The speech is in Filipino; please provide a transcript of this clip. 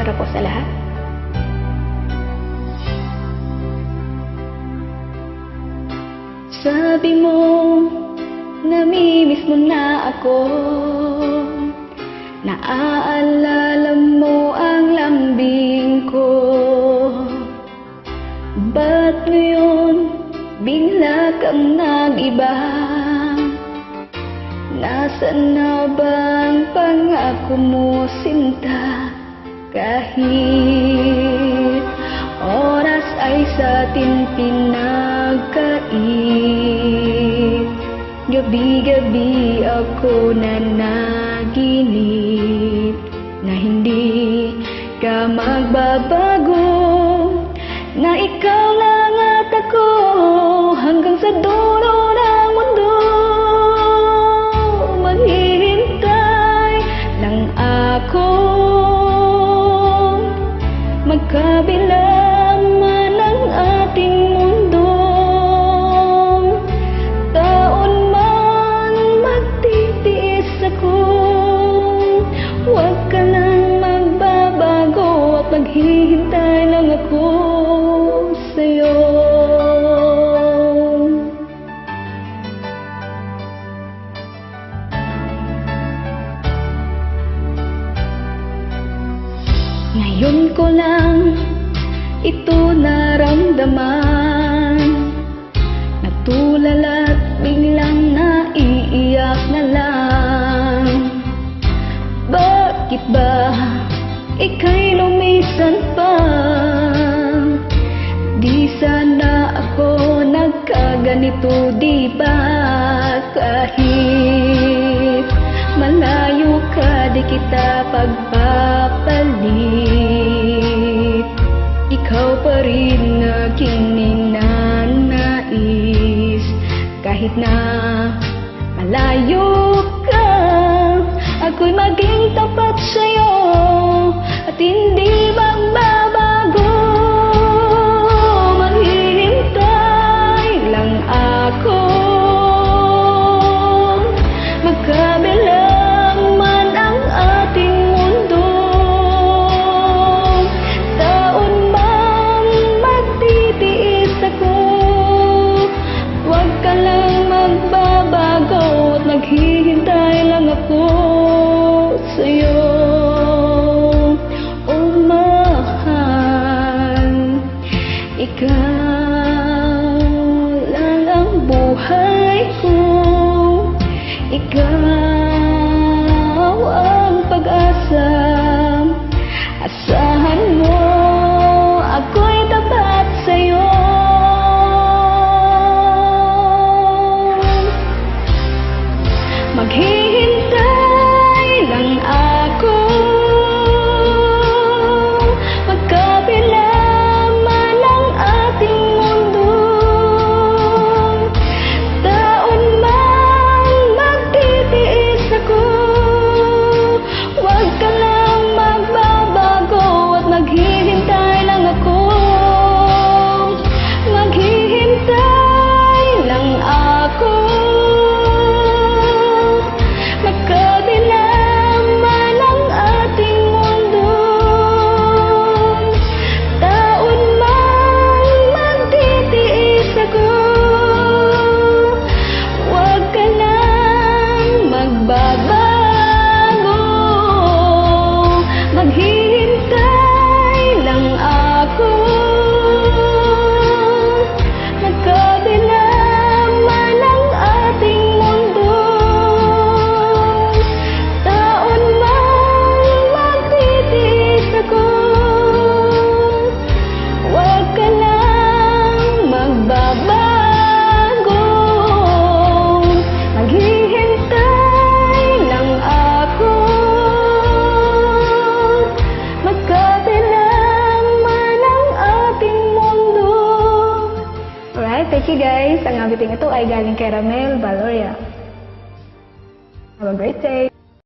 para po sa lahat. Sabi mo, namimiss mo na ako. Naaalala mo ang lambing ko. Ba't ngayon bigla kang nag-iba? Nasaan na bang pangako mo, sinta? Kahit oras ay sa atin pinagkait, gabi-gabi ako nanaginip na hindi ka magbabago, na ikaw lang at ako hanggang sa dulo ng mundo. Maghihintay lang ako, magkabila man ang ating mundo. Taon man magtitiis ako, huwag ka nang magbabago at maghihintay lang ako sa'yo. Ngayon ko lang ito naramdaman, natulala't biglang naiiyak na lang. Bakit ba ika'y lumisan pa? Di sana ako nagkaganito, di ba? Kahit malayo ka, di kita pagpapalit. Ikaw pa rin aking ninanais. Kahit na malayo ka, ako'y maging tapat sa'yo at hindi magbabago. Maghihintay lang ako, magkabila man ang ating mundo. Taon man magtitiis ako, huwag ka lang magbabago at maghihintay lang ako sa'yo. Oh mahal, ikaw lang ang buhay ko. Ikaw ang pag-asa. Asahan mo, ako'y tapat sa'yo. Maghihintay lang ako, magkabila man ang ating mundo. Taon man magtitiis ako, huwag ka lang magbabago at maghihintay lang ako. Maghihintay lang ako, magkabila man ang ating mundo. Taon man magtitiis ako, huwag ka lang magbabago. Maghihintay lang ako, magkabila man ang ating mundo. Taon man magtitiis ako, huwag ka lang magbabago. Maghihintay lang ako, magkabila man ang ating mundo. Alright, thank you guys. Ang abiting ito ay galing kay Ramel Valoria. Have a great day.